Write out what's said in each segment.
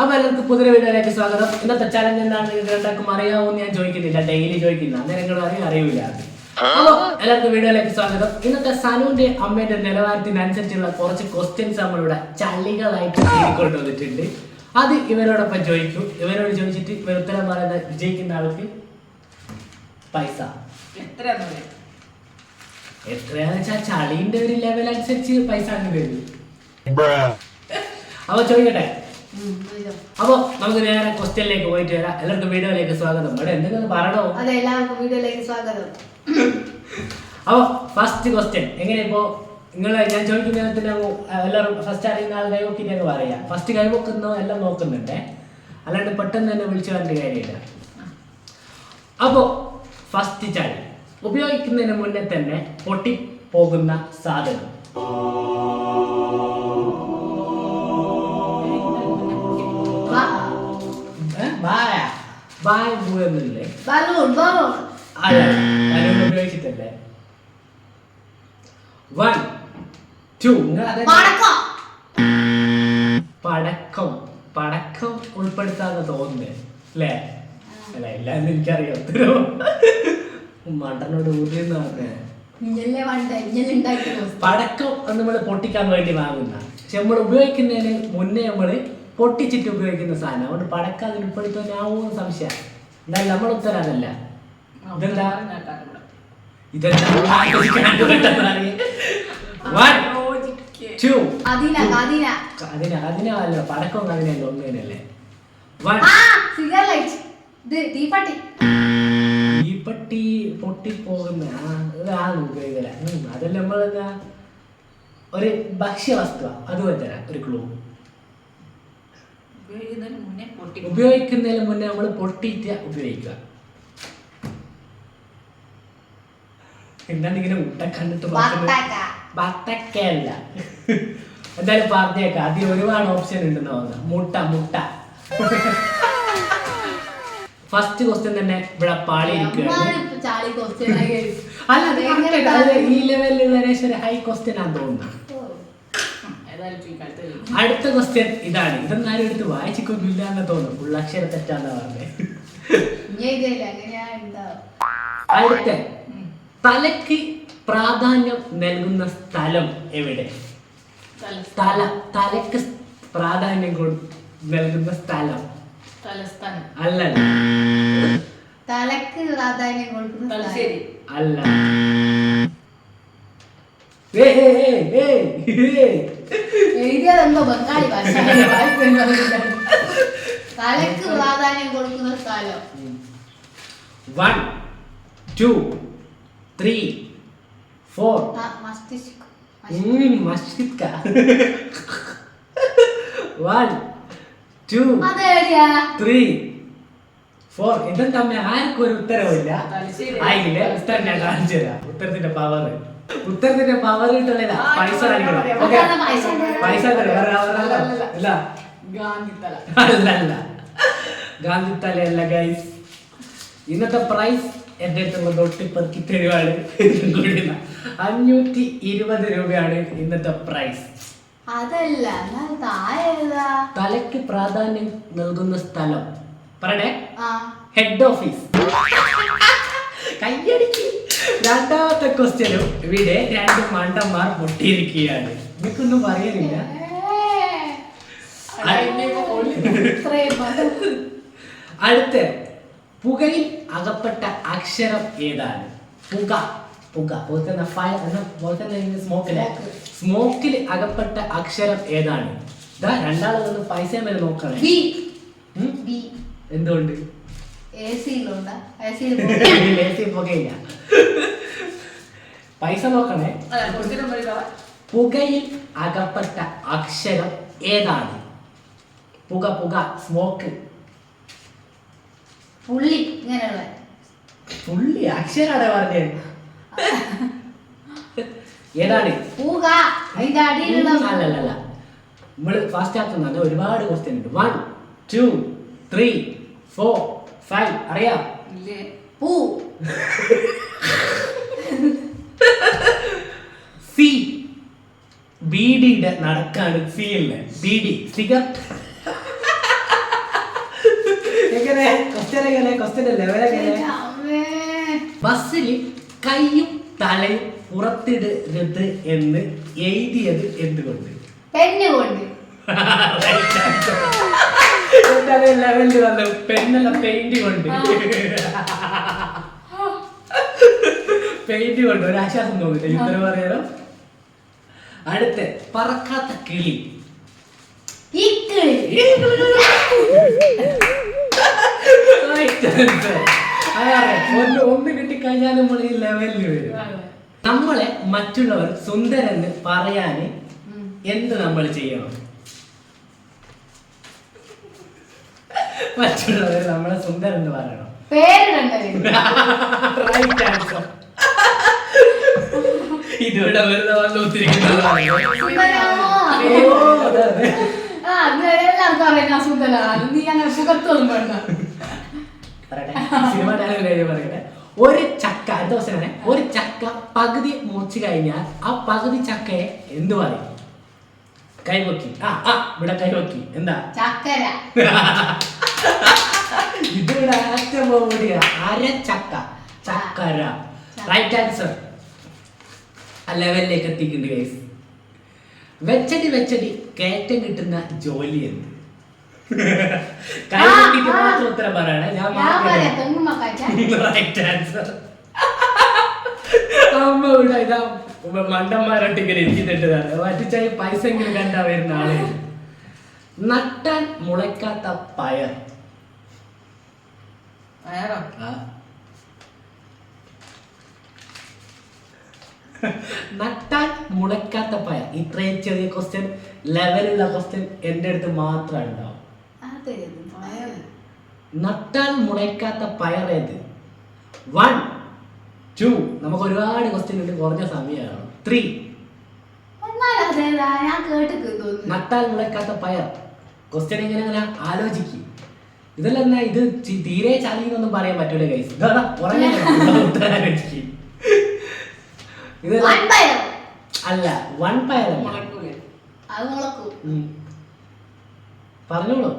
അപ്പോൾ എല്ലാവർക്കും പുതിയ വീഡിയോയിലേക്ക് സ്വാഗതം. ഇന്നത്തെ ചലഞ്ച് എന്താണ് രണ്ടാൾക്കും അറിയാമോന്ന് ഞാൻ ചോദിക്കുന്നില്ല, ഡെയിലി ചോദിക്കുന്ന അന്നേരം നിങ്ങൾ അറിയില്ല. അപ്പോൾ എല്ലാവർക്കും വീഡിയോയിലേക്ക് സ്വാഗതം. ഇന്നത്തെ സനുവിന്റെ അമ്മയുടെ നിലവാരത്തിനനുസരിച്ചുള്ള കുറച്ച് ക്വസ്റ്റ്യൻസ് നമ്മളിവിടെ ചള്ളികളായിട്ട് കൊണ്ടുവന്നിട്ടുണ്ട്. അത് ഇവരോടൊപ്പം ചോദിക്കും. ഇവരോട് ചോദിച്ചിട്ട് ഇവർ ഉത്തരം പറയുന്ന വിജയിക്കുന്ന ആൾക്ക് പൈസ എത്രയാന്ന് വെച്ചാൽ ചളിന്റെ ഒരു ലെവൽ അനുസരിച്ച് പൈസ അങ്ങ് വരും. അപ്പൊ ചോദിക്കട്ടെ. അപ്പൊ നമുക്ക് നേരെ ക്വസ്റ്റ്യനിലേക്ക് പോയിട്ട് വരാം. എല്ലാവർക്കും വീഡിയോയിലേക്ക് സ്വാഗതം. ഇവിടെ എന്തെങ്കിലും പറയണോ? അതെ, എല്ലാവർക്കും വീഡിയോയിലേക്ക് സ്വാഗതം. അപ്പൊ ഫസ്റ്റ് ക്വസ്റ്റ്യൻ എങ്ങനെ ഇപ്പോ നിങ്ങൾ ഞാൻ ചോദിക്കുന്ന എല്ലാവരും ഫസ്റ്റ് അറിയുന്ന ആൾ കൈവക്കിട്ട് അങ്ങ് പറയാം. ഫസ്റ്റ് കൈവക്കുന്നോ എല്ലാം നോക്കുന്നുണ്ടേ, അല്ലാണ്ട് പെട്ടെന്ന് തന്നെ വിളിച്ചു പറഞ്ഞ കാര്യമില്ല. അപ്പോ ഫസ്റ്റ് ചളി ഉപയോഗിക്കുന്നതിന് മുന്നേ തന്നെ പൊട്ടിപ്പോകുന്ന സാധനം. ഉപയോഗിച്ചിട്ടല്ലേ? 1 2 പടക്കം ഉൾപ്പെടുത്താന്ന് തോന്നുന്നേ അല്ലേ? അല്ല എല്ലാരും എനിക്കറിയാം. മണ്ടനോട് ഊരിന്ന് പറഞ്ഞേ പടക്കം നമ്മൾ പൊട്ടിക്കാൻ വേണ്ടി വാങ്ങുന്ന, പക്ഷെ നമ്മൾ ഉപയോഗിക്കുന്നതിന് മുന്നേ നമ്മള് പൊട്ടിച്ചിട്ട് ഉപയോഗിക്കുന്ന സാധനം. അതുകൊണ്ട് പടക്കം അതിന് ഉൾപ്പെടുത്താനാവും സംശയം. എന്തായാലും നമ്മൾ ഉത്തരം അതല്ല. ഇതെന്താ അതിനല്ല പടക്കം അതിനല്ല ഒന്നിനല്ലേ. തീപ്പട്ടി പൊട്ടിപ്പോകുന്ന ഉപയോഗിക്കില്ല. അതല്ല നമ്മളെന്താ ഒരു ഭക്ഷ്യവസ്തു. അതുപോലെ തരാം ഒരു ക്ലൂ. ഉപയോഗിക്കുന്നതിന് മുന്നേ നമ്മൾ പൊട്ടിയിട്ട് ഉപയോഗിക്കുക. എന്താണ് ഇങ്ങനെ മുട്ട കണ്ടിട്ട് ബത്തക്കല്ല. എന്തായാലും പറഞ്ഞേക്കാം. അതിൽ ഒരുപാട് ഓപ്ഷൻ ഉണ്ടെന്ന് തോന്നുന്നു. മുട്ട ഫസ്റ്റ് ക്വസ്റ്റ്യൻ തന്നെ ഇവിടെ പാളിയിരിക്കുകയാണ്. അല്ല, ഈ ലെവലിലുള്ള ഒരു ഹൈ ക്വസ്റ്റ്യൻ ആണെന്ന് തോന്നുന്നു. അടുത്ത ക്വസ്റ്റ്യൻ ഇതാണ്. ഇതൊന്നാരും എടുത്ത് വായിച്ചിക്കൊന്നില്ല എന്ന് തോന്നുന്നു. ഫുൾ അക്ഷര തെറ്റാന്നാ പറഞ്ഞത്. അടുത്ത തലക്ക് പ്രാധാന്യം നൽകുന്ന സ്ഥലം എവിടെ? തലക്ക് പ്രാധാന്യം നൽകുന്ന സ്ഥലം അല്ല. തലക്ക് പ്രാധാന്യം കൊടുക്കുന്ന അല്ല. എഴുതിയതെന്തോ ബംഗാളി ഭാഷ. തലക്ക് പ്രാധാന്യം കൊടുക്കുന്ന സ്ഥലം. 1 2 3 4 മസ്തിഷ്ക. 1 2 3 4. ഇതെന്താ ആർക്കും ഒരു ഉത്തരവില്ല. ആയില്ലേ? ഉത്തരം ഞാൻ കാണിച്ചു തരാം. ഉത്തരത്തിന്റെ പവർ കിട്ടുന്നില്ല. പൈസ പൈസ അല്ല ഗാന്ധിത്തല അല്ല ഗൈസ്. ഇന്നത്തെ പ്രൈസ് എന്റെ അടുത്തുള്ള തൊട്ടിപ്പറക്കി തരുവാണ്. 520 രൂപയാണ് ഇന്നത്തെ പ്രൈസ്. അതല്ല, തലയ്ക്ക് പ്രാധാന്യം നൽകുന്ന സ്ഥലം പറയണേ. Head office. കയ്യടിക്ക്. രണ്ടാമത്തെ ക്വസ്റ്റ്യനും ഇവിടെ 2 മണ്ടന്മാർ പൊട്ടിയിരിക്കുകയാണ്. എനിക്കൊന്നും പറയാനില്ല. അടുത്ത പുകയിൽ അകപ്പെട്ട അക്ഷരം ഏതാണ്? സ്മോക്കിൽ അകപ്പെട്ട അക്ഷരം ഏതാണ്? രണ്ടാളൊന്ന് പൈസ വരെ നോക്കണേ. എന്തുകൊണ്ട്? പുകയില്ല. പൈസ നോക്കണേ. പുകയിൽ അകപ്പെട്ട അക്ഷരം ഏതാണ്? പുക സ്മോക്ക്. പുള്ളി ഇങ്ങനെയുള്ള പുള്ളി അക്ഷരാണ് പറഞ്ഞത്. ഏതാണ്? അല്ലല്ല, നമ്മള് ഫാസ്റ്റ് ആക്കുന്ന ഒരുപാട് ക്വസ്റ്റ്യൻ ഉണ്ട്. 1 2 3 4 5. അറിയാം? സി. ബീഡിയുടെ നടക്കാണ്. സി അല്ലേ? ബീഡി സിഗരറ്റ്. എങ്ങനെ ക്വസ്റ്റ്യന്റെ ലെവൽ എങ്ങനെ? അമ്മേ. ബസ്സിൽ കൈയും തലയും പുറത്തിടരുത് എന്ന് എഴുതിയത് എന്തുകൊണ്ട്? പെണ്ണ് കൊണ്ട്. ലെവലിൽ വന്നു. പെണ്ണല്ല, പെയിന്റ് കൊണ്ട്. പെയിന്റ് കൊണ്ട് ഒരു ആശ്വാസം തോന്നില്ല. ഇത്ര പറയാനോ. അടുത്ത പറക്കാത്ത കിളി. ഇക്കിളി. ഒന്ന് കിട്ടിക്കഴിഞ്ഞാൽ നമ്മൾ ഈ ലെവലിൽ വരും. നമ്മളെ മറ്റുള്ളവർ സുന്ദരെന്ന് പറയാന് എന്ത് നമ്മൾ ചെയ്യണം? മറ്റുള്ളവർ നമ്മളെ സുന്ദരെന്ന് പറയണം. പേരിടണ്ടേ? Right answer. ഇതിവിടെ വെറുതെ വന്ന് ഒത്തിരിക്കുന്നതാണ്. എല്ലാവർക്കും അറിയാം സുന്ദര. നീ അങ്ങനെ സുഖത്തൊന്നും വേണ്ട. സിനിമ ഡയലോഗ് പറയട്ടെ. ഒരു ചക്ക, അടുത്ത ദിവസം ഒരു ചക്ക പകുതി മുറിച്ചു കഴിഞ്ഞാൽ ആ പകുതി ചക്കയെ എന്ത് പറയും? കൈവക്കി. ഇവിടെ കൈവക്കി. എന്താ? ചക്കര. ഇതിവിടെ കൂടിയ അര ചക്ക, ചക്കര. Right answer. ആ ലെവലിലേക്ക് എത്തിക്കുന്നുണ്ട് ഗൈസ്. വെച്ചടി കയറ്റം കിട്ടുന്ന ജോലി എന്ത്? കൈവക്കിട്ട് മാത്രം ഉത്തരം പറയണേ. Right answer. അമ്മ ഇവിടെ ഇതാ മണ്ടന്മാരോട്ട് ഇങ്ങനെ ഇരിക്കുന്നുണ്ട്. മറ്റിച്ചായി പൈസ എങ്കിലും കണ്ടാ വരുന്ന ആളെ. നട്ടാൻ മുളയ്ക്കാത്ത പയർ. നട്ടാൻ മുളയ്ക്കാത്ത പയർ. ഇത്രയും ചെറിയ ക്വസ്റ്റ്യൻ, ലെവലുള്ള ക്വസ്റ്റ്യൻ എന്റെ അടുത്ത് മാത്രം ഉണ്ടാവും. നട്ടാൻ മുളയ്ക്കാത്ത പയർ ഏത്? 1 2. നമുക്ക് ഒരുപാട് ക്വസ്റ്റ്യൻ ഉണ്ട്, കുറഞ്ഞ സമയമാണ്. 3. നട്ടാൽ മുളയ്ക്കാത്ത പയർ. ക്വസ്റ്റ്യൻ ഇങ്ങനെ ആലോചിക്കും. ഇതെല്ലാം എന്നാ ഇത് തീരെ ചളിന്നൊന്നും പറയാൻ പറ്റൂല ഗൈസ്. ഇത് അല്ല, 1 പയർ പറഞ്ഞോളൂ.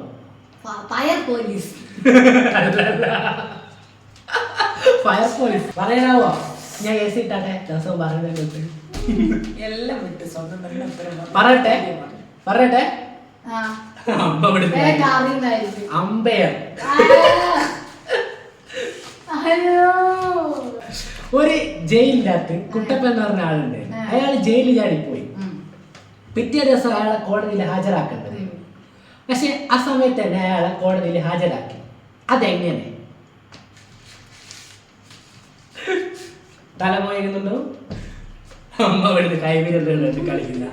Fire police. ഫയർ പോലീസ് പറയാനാവോ? ഞാൻ എസ് ഇട്ടാട്ടെ ദിവസവും പറയുന്നത് എല്ലാം വിട്ട് സ്വന്തം പറയട്ടെ. അമ്പയർ. ഒരു ജയിലിനകത്ത് കുട്ടപ്പൻ എന്ന് പറഞ്ഞ ആളുണ്ട്. അയാൾ ജയിലിൽ ചാടിപ്പോയി. പിറ്റേ ദിവസം അയാളെ കോടതിയിൽ ഹാജരാക്കേണ്ടത്. പക്ഷെ ആ സമയത്ത് തന്നെ അയാളെ കോടതിയിൽ ഹാജരാക്കി. അതെങ്ങനെ? തലമോയുന്നുണ്ടോ? അമ്മ ഇവിടുന്ന് കൈവിരലുകൊണ്ട് കളിക്കുന്ന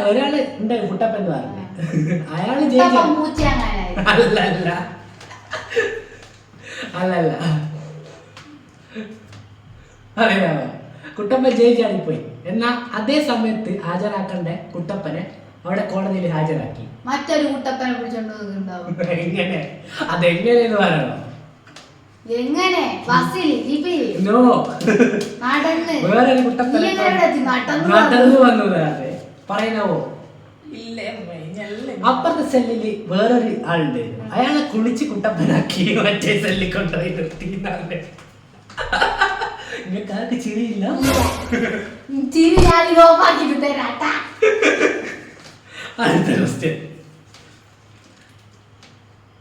ഒരാള് ഉണ്ട് കുട്ടപ്പൻ എന്ന് പറഞ്ഞു. അയാള് അല്ലല്ല അറിയാമോ? കുട്ടപ്പൻ ജയിൽ ചാടിപ്പോയി. എന്നാ അതേ സമയത്ത് ഹാജരാക്കേണ്ട കുട്ടപ്പനെ അവിടെ കോടതിയിൽ ഹാജരാക്കി. മറ്റൊരു കുട്ടപ്പനെ പിടിച്ചോണ്ടാവും. എങ്ങനെ? അതെങ്ങനെയെന്ന് പറയണോ? എങ്ങനെ? ബസ്സില്, ജീപ്പില്? നോ, വേറൊരു കുട്ടപ്പൻ നടന്നു വന്നു. പറയാനാവോ? അപ്പുറത്തെ സെല്ലില് വേറൊരു ആളുണ്ട്. അയാളെ കുളിച്ച് കുട്ടപ്പനാക്കി മറ്റേ സെല്ലിൽ കൊണ്ടുപോയി നിർത്തിന്നാണ്. നിങ്ങൾക്ക് ചിരിയില്ല? അടുത്ത ക്വസ്റ്റ്യൻ.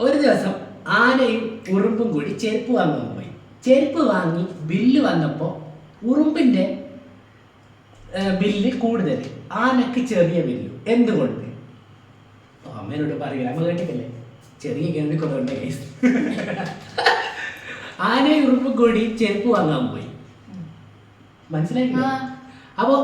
ഒരു ദിവസം ആനയും ഉറുമ്പും കൂടി ചെരുപ്പ് വാങ്ങാൻ പോയി. ചെരുപ്പ് വാങ്ങി ബില്ല് വന്നപ്പോ ഉറുമ്പിന്റെ ബില്ല് കൂടുതൽ, ആനക്ക് ചെറിയ ബില്ല്. എന്തുകൊണ്ട്? അമ്മേനോട് പറയുക, അമ്മ കേട്ടിട്ടില്ലേ? ചെറിയ കേൾവിക്കൊണ്ടുണ്ട്. ആനയും ഉറുമ്പും കൂടി ചെരുപ്പ് വാങ്ങാൻ പോയി. മനസ്സിലായില്ല? അപ്പൊ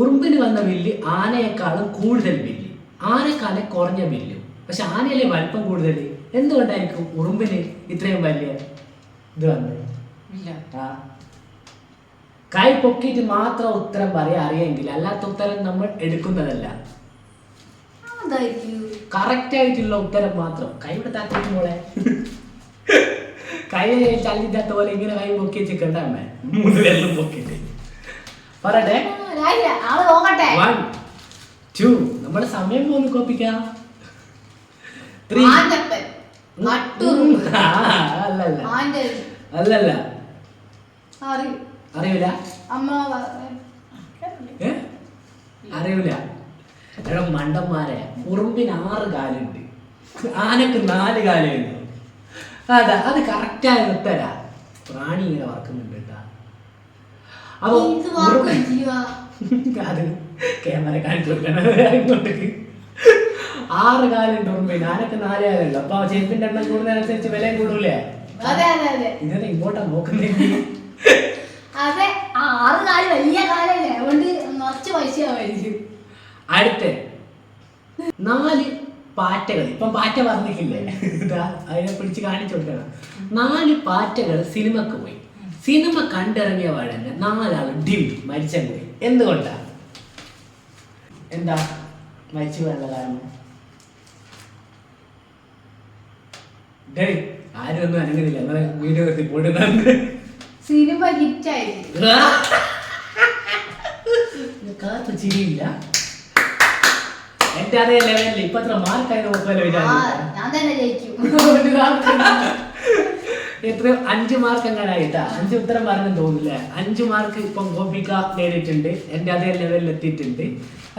ഉറുമ്പിന് വന്ന ബില്ല് ആനയെക്കാളും കൂടുതൽ ബില്ല്, ആനക്കാലം കുറഞ്ഞ ബില്ല്. പക്ഷെ ആനയല്ലേ വലിപ്പം കൂടുതൽ. എന്തുകൊണ്ടായിരിക്കും ഉറുമ്പിന് ഇത്രയും വലിയ ഇത് വന്നത്? കൈ പൊക്കിയിട്ട് മാത്രം ഉത്തരം പറയാൻ അറിയെങ്കിൽ, അല്ലാത്ത ഉത്തരം നമ്മൾ എടുക്കുന്നതല്ല. കറക്റ്റ് ആയിട്ടുള്ള ഉത്തരം മാത്രം. കൈയുടെ താല്പര്യം മോളെ, കൈ ചല്ലില്ലാത്ത പോലെ ഇങ്ങനെ കൈ പൊക്കി വെച്ചിട്ടുണ്ട അമ്മ. 3 പേരിലും പൊക്കിട്ട് പറയട്ടെ. 1 2 നമ്മുടെ സമയം പോന്ന് കോപ്പിക്കാം 3 ആൻ്റപ്പൻ മട്ടൂർ അല്ലല്ല ആൻ്റെ അല്ലല്ല അറിയും അറിയില്ല അമ്മ ഏ? അറിയില്ല എടാ മണ്ടന്മാരെ ഉറുമ്പിന് 6 കാലുണ്ട് ആനക്ക് 4 കാലുണ്ട് അതാ അത് കറക്റ്റായ ഉത്തരാ പ്രാണി ഇങ്ങനെ വറക്കുന്നുണ്ട് കേട്ടാ അപ്പൊ ഇത് വാക്കും ജീവാ അത് ക്യാമറ കാണിച്ചു കൊടുക്കണം ഇങ്ങോട്ടേക്ക് 6 കാലുണ്ട് ഉറുമ്പിന് ആനക്ക് 4 കാലുണ്ട് അപ്പൊ ചെരുപ്പിന്റെ എണ്ണം കൂടുന്നതനുസരിച്ച് വിലയും കൂടൂലേ അതെ അതെ അതെ ഇങ്ങനെ ഇങ്ങോട്ടാ നോക്കുന്നെങ്കിൽ അതെ 6 കാല് വലിയ കാലല്ലേ അതുകൊണ്ട് നിറച്ച് പൈസയാവായിരിക്കും അടുത്ത 4 പാറ്റകൾ ഇപ്പം പാറ്റ പറഞ്ഞിട്ടില്ലേ ഇതാ അതിനെ പിടിച്ച് കാണിച്ചു കൊടുക്കണം 4 പാറ്റകൾ സിനിമക്ക് പോയി സിനിമ കണ്ടിറങ്ങിയ പാടന്നെ 4 ആൾ ഡിം മരിച്ചു പോയി എന്തുകൊണ്ടാ എന്താ മരിച്ചു പോയുള്ള കാരണം ആരും ഒന്നും അനങ്ങുന്നില്ല നമ്മളെ വീഡിയോ എടുത്ത് പോടുന്നുണ്ട് സിനിമ ഹിറ്റായിരിക്കും കാത്തു ചിരിയില്ല എന്റെ അതേ ലെവലിൽ ഇപ്പൊ എത്ര മാർക്കായി നോക്കുമല്ലോ ഞാൻ തന്നെ ജയിക്കും എത്രയോ 5 മാർക്ക് എങ്ങനായിട്ടാ 5 ഉത്തരം പറഞ്ഞെന്ന് തോന്നില്ല 5 മാർക്ക് ഇപ്പം ഗോപിക നേടിയിട്ടുണ്ട് എന്റെ അതേ ലെവലിൽ എത്തിയിട്ടുണ്ട്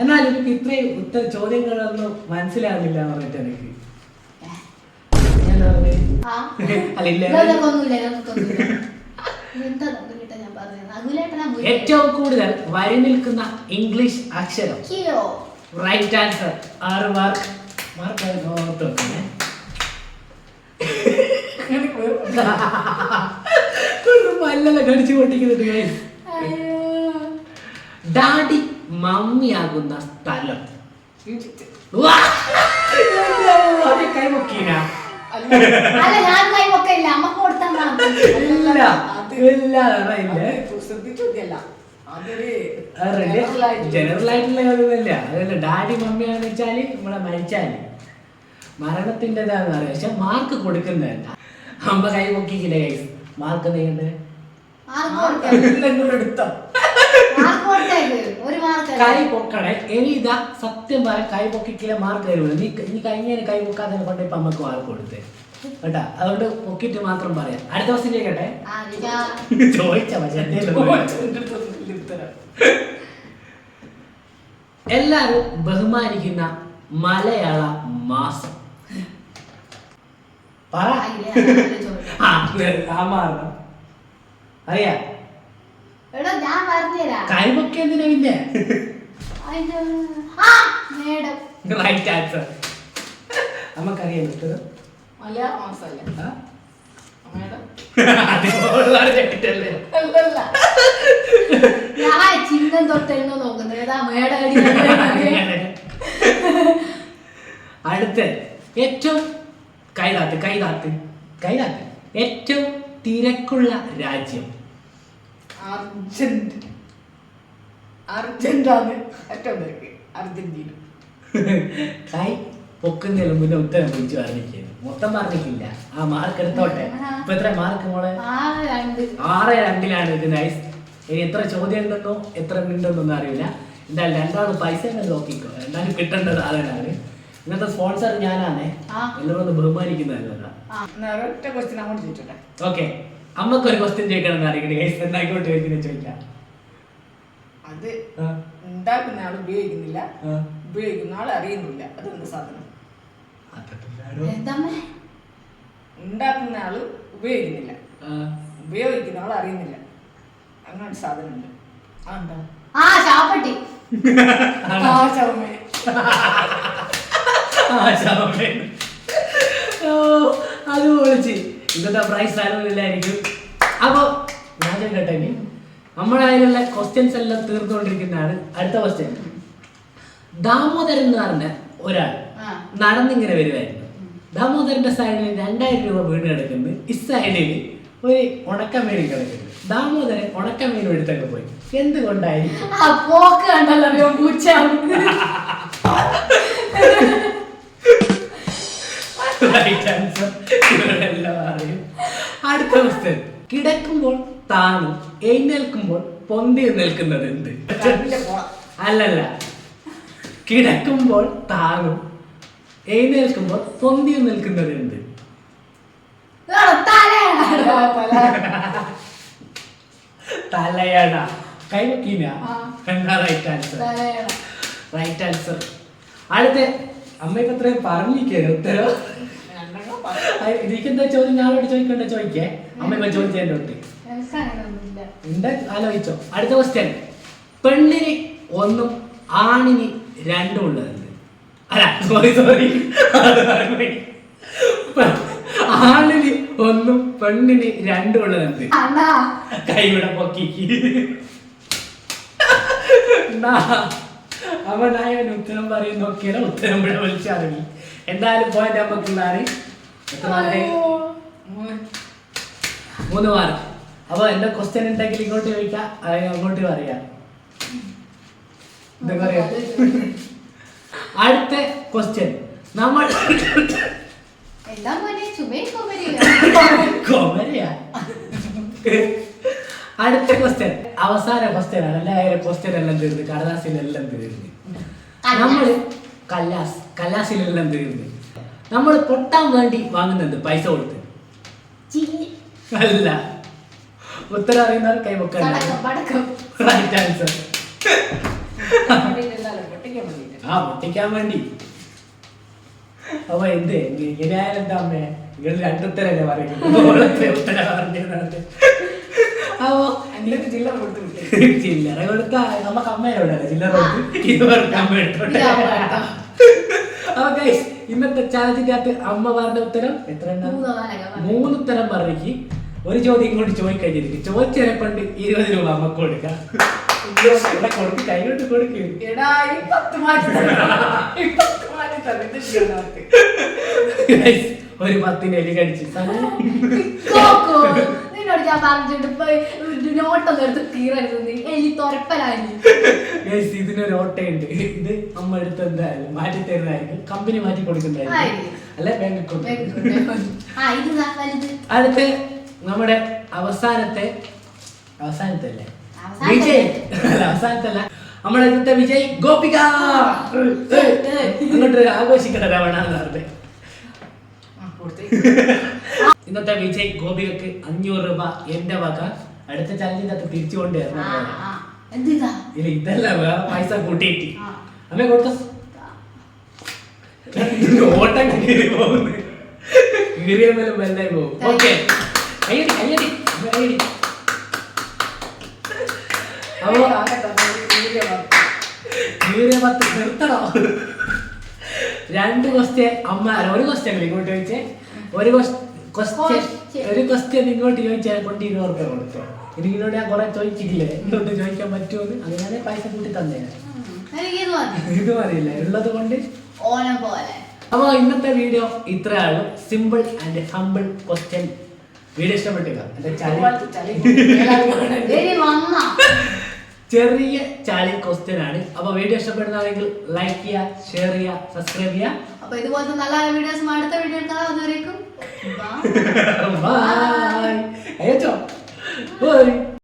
എന്നാലും എനിക്ക് ഇത്രയും ചോദ്യങ്ങളൊന്നും മനസ്സിലാകുന്നില്ല എന്ന് പറഞ്ഞിട്ട് എനിക്ക് ഞാൻ പറഞ്ഞേ അല്ല ഇല്ല ഏറ്റവും കൂടുതൽ വരി നിൽക്കുന്ന ഇംഗ്ലീഷ് അക്ഷരം റൈറ്റ് ആൻസർ 6 മാർക്ക് മാർക്ക് ഓർത്ത് വെക്കണേ മല്ലല്ല കടിച്ചു പൊട്ടിക്കുന്നുണ്ട് ഡാഡി മമ്മിയാകുന്ന സ്ഥലം കൈമുക്കീന അല്ല ഞാൻ കൈവക്കില്ല അമ്മക്ക് കൊടുത്താൽ ജനറൽ ആയിട്ടുള്ള ഒന്നുമില്ല അതല്ല ഡാഡി മമ്മിയാന്ന് വെച്ചാല് നമ്മളെ മരിച്ചാല് മരണത്തിൻ്റെതാന്ന് പറയാം പക്ഷെ മാർക്ക് കൊടുക്കുന്നതല്ല അമ്മ കൈ പൊക്കിക്കില്ല കൈസ് മാർക്ക് നീണ്ട് എടുത്തോ കൈ പൊക്കണേ ഇനി ഇതാ സത്യം പറയാം കൈ പൊക്കിക്കില്ല മാർക്ക് തരുള്ളൂ നീ കഴിഞ്ഞ കൈ പൊക്കാതെ കൊണ്ട് ഇപ്പൊ അമ്മക്ക് മാർക്ക് കൊടുത്തേ കേട്ടാ അതുകൊണ്ട് പൊക്കിട്ട് മാത്രം പറയാം അടുത്ത ദിവസം ചെയ്യട്ടെ ചോദിച്ച എല്ലാരും ബഹുമാനിക്കുന്ന മലയാള മാസം പറ അറിയാ ഞാൻ പറഞ്ഞുതരാം കൈപൊക്കെ എന്തിനാ പിന്നെ റൈറ്റ് ആൻസർ നമുക്കറിയാം ഉത്തരം മലയാള മാസല്ലേ ഞാൻ ചിഹ്നം തൊട്ടെണ്ണോ നോക്കുന്നത് ഏതാ മേടടി അടുത്ത ഏറ്റവും കൈതാത്ത് ഏറ്റവും തിരക്കുള്ള രാജ്യം അർജന്റാണ് ഏറ്റവും തിരക്ക് അർജന്റീന കൈ പൊക്കുന്നതിന് മുന്നേ ഉത്തരം വിളിച്ചു പറഞ്ഞിരിക്കുന്നു മൊത്തം പറഞ്ഞിട്ടില്ല ആ മാർക്ക് എടുത്തോട്ടെ ഇപ്പൊ എത്ര മാർക്ക് മോളെ 6-2 ഇത് നൈസ് ഇനി എത്ര ചോദ്യം ഉണ്ടെന്നോ എത്ര ഉണ്ടെന്നൊന്നും അറിയില്ല എന്തായാലും 2 ആൾ പൈസ നോക്കിക്കോ എന്തായാലും കിട്ടേണ്ട സാധനമാണ് ഇന്നത്തെ സ്പോൺസർ ഞാനാണേ എല്ലാവരും ബഹുമാനിക്കുന്നതല്ല ഒറ്റ ക്വസ്റ്റ്യൻ അങ്ങോട്ട് ചോദിച്ചോട്ടെ ഓക്കെ അമ്മക്കൊരു ക്വസ്റ്റ്യൻ ചോദിക്കണം എന്ന് അറിയിക്കട്ടെ ഗൈസ് എന്നായിക്കോട്ട് ചോദിക്കാം അത് ഉണ്ടാക്കുന്ന ആൾ ഉപയോഗിക്കുന്നില്ല ഉപയോഗിക്കുന്ന ആൾ അറിയുന്നില്ല അതെന്ത് സാധനം ഉണ്ടാക്കുന്ന ആള് ഉപയോഗിക്കുന്നില്ല ഉപയോഗിക്കുന്ന ആൾ അറിയുന്നില്ല അങ്ങനെ ഒരു സാധനം ഉണ്ട് അതെന്താ അത് പൊളിച്ച് ഇന്നത്തെ പ്രൈസ് ആയിരുന്നില്ലായിരിക്കും അപ്പൊ ഞാൻ കേട്ടെ നമ്മുടെ അതിലുള്ള ക്വസ്റ്റ്യൻസ് എല്ലാം തീർന്നുകൊണ്ടിരിക്കുന്നതാണ് അടുത്ത ക്വസ്റ്റ്യൻ ദാമോദരൻ എന്ന് പറഞ്ഞ ഒരാൾ നടന്നിങ്ങനെ വരുമായിരുന്നു ദാമോദരന്റെ സൈഡിൽ 2000 രൂപ വീണ് കിടക്കുന്നു ഈ സൈഡിൽ ഒരു ഉണക്കമീൻ കിടക്കുന്നു ദാമോദരൻ ഉണക്കമീൻ എടുത്തൊക്കെ പോയി എന്തുകൊണ്ടായിരിക്കും അടുത്ത ക്വസ്റ്റ്യൻ കിടക്കുമ്പോൾ താണു എഴുന്നേൽക്കുമ്പോൾ പൊന്തി നിൽക്കുന്നത് എന്ത് അല്ലല്ല കിടക്കുമ്പോൾ താങ്ങും എഴുന്നേൽക്കുമ്പോൾ പൊന്തിയും നിൽക്കുന്നത് എന്ത്? തലയണ. കൈവക്കീന എന്താ റൈറ്റ് ആൻസർ? Right answer. അടുത്ത അമ്മ ഇപ്പൊ ഇത്രയും പറഞ്ഞിരിക്കേ ഉത്തരവ്. എനിക്കെന്താ ചോദ്യം? ഞാനോട് ചോദിക്കണ്ട ചോദിക്കേ. അമ്മ ഇപ്പൊ ചോദിച്ചതിന്റെ തൊട്ട് ഉണ്ട്, ആലോചിച്ചോ. അടുത്ത ക്വസ്റ്റ്യൻ. പെണ്ണിന് ഒന്നും ആണിന് രണ്ടും ഉള്ളതുണ്ട്. അല്ല സോറി ആണിന് ഒന്നും പെണ്ണിന് രണ്ടും ഉള്ളതുണ്ട്. കൈവിടെ പൊക്കിക്ക് അവനായ ഉത്തരം പറയും നോക്കിയാൽ ഉത്തരം ഇവിടെ വിളിച്ചിറങ്ങി. എന്തായാലും പോയിന്റ് നമുക്കുള്ളതാണ്. എത്ര മാർക്കായി? 3 മാർക്ക്. അപ്പൊ എന്റെ ക്വസ്റ്റ്യൻ ഉണ്ടെങ്കിൽ ഇങ്ങോട്ട് ചോദിക്കാം, അങ്ങോട്ട് പറയാം. എന്താ പറയാ? അടുത്ത ക്വസ്റ്റ്യൻ. നമ്മൾ അടുത്ത ക്വസ്റ്റ്യൻ അവസാന ക്വസ്റ്റ്യൻ ആണ്. എല്ലാവരും ക്വസ്റ്റ്യൻ എല്ലാം തീർന്ന്, കടലാസിലെല്ലാം തീർന്ന്. നമ്മള് കല്ലാസിലെല്ലാം തീർന്ന്. നമ്മൾ പൊട്ടാൻ വേണ്ടി വാങ്ങുന്നുണ്ട് പൈസ കൊടുത്ത്. അല്ല, ഉത്തരം അറിയുന്നവർ കൈവക്കാൻ. Right answer. പൊട്ടിക്കാൻ വേണ്ടി. അപ്പൊ എന്ത് ഇങ്ങനെയായാലും എന്താ അമ്മേ, നിങ്ങൾ രണ്ടുത്തരല്ലേ പറയുന്നത്? ഉത്തരം പറഞ്ഞത്. അപ്പോ ചില്ലറ കൊടുത്ത നമുക്ക് അമ്മയോടല്ലേ ചില്ലറ കൊടുത്ത് ഇത് പറഞ്ഞ അമ്മ എടുത്തോട്ടെ. അപ്പൊ ഗൈസ്, ഇന്നത്തെ ചാലഞ്ചിന്റെ അകത്ത് അമ്മ പറഞ്ഞ ഉത്തരം എത്ര? 3 ഉത്തരം പറഞ്ഞേക്ക്. ഒരു ചോദ്യം ഇങ്ങോട്ട് ചോദിക്കഴിഞ്ഞിരിക്കും. ചോദിച്ചതിനെ കൊണ്ട് 20 രൂപ അമ്മക്ക് കൊടുക്കാം. കൊടുക്ക്, കൈകൊണ്ട് കൊടുക്ക്. ഒരു 10 എലി കടിച്ചു. ഇതിനൊരു ഓട്ടയുണ്ട്. ഇത് അമ്മ എടുത്ത് എന്തായാലും മാറ്റി തരുന്നതായിരിക്കും. കമ്പനി മാറ്റി കൊടുക്കുന്നതായിരിക്കും. അല്ലെ ബാങ്കിൽ കൊടുക്കും. അടുത്ത നമ്മുടെ അവസാനത്തെ അല്ലേ വിജയ്? അല്ല, അവസാനത്തല്ല, നമ്മുടെ അടുത്ത വിജയ് ഗോപിക. അങ്ങോട്ട് ആഘോഷിക്കട്ടെ രവണ എന്ന് പറഞ്ഞത്. ഇന്നത്തെ വിജയ് ഗോപികക്ക് 500 രൂപ എന്റെ വക. അടുത്ത ചലഞ്ചിനകത്ത് തിരിച്ചു കൊണ്ടുവരണം. ഇല്ല, ഇതല്ല, വേറെ പൈസ കൂട്ടിയിട്ട് അമ്മ കൊടുത്ത ഓട്ടം കീറി പോകുന്നു. കീറിയ മേലും വലുതായി പോകും. ഓക്കെ, കയ്യടി. അപ്പോ കീറിയ 10 നിർത്തണോ? 2 ക്വസ്റ്റ്യൻ അമ്മ, ഒരു ക്വസ്റ്റ്യൻ ഇങ്ങോട്ട് ചോദിച്ചേ. ഒരു ക്വസ്റ്റ്യൻ ഇങ്ങോട്ട് ചോദിച്ചാൽ കൊണ്ട് 20 രൂപ കൊടുത്തോ. ഇതിനോട് ഞാൻ കുറെ ചോദിച്ചിട്ടില്ലേ, ഇങ്ങോട്ട് ചോദിക്കാൻ പറ്റുമെന്ന്. അങ്ങനെ പൈസ കൂട്ടി തന്നേ. ഇത് മതിയില്ല, ഉള്ളത് കൊണ്ട്. അപ്പൊ ഇന്നത്തെ വീഡിയോ ഇത്രയാണ്. Simple and humble question. Video ഇഷ്ടപ്പെട്ടില്ല? ചെറിയ ചാലി ക്വസ്റ്റ്യൻ ആണ്. അപ്പൊ വീഡിയോ ഇഷ്ടപ്പെടുന്നതെങ്കിൽ ലൈക്ക് ചെയ്യുക, ഷെയർ ചെയ്യുക, സബ്സ്ക്രൈബ് ചെയ്യുക. അപ്പൊ ഇതുപോലത്തെ നല്ല വീഡിയോസ് അടുത്ത വീഡിയോ എടുക്കാം. ബൈ.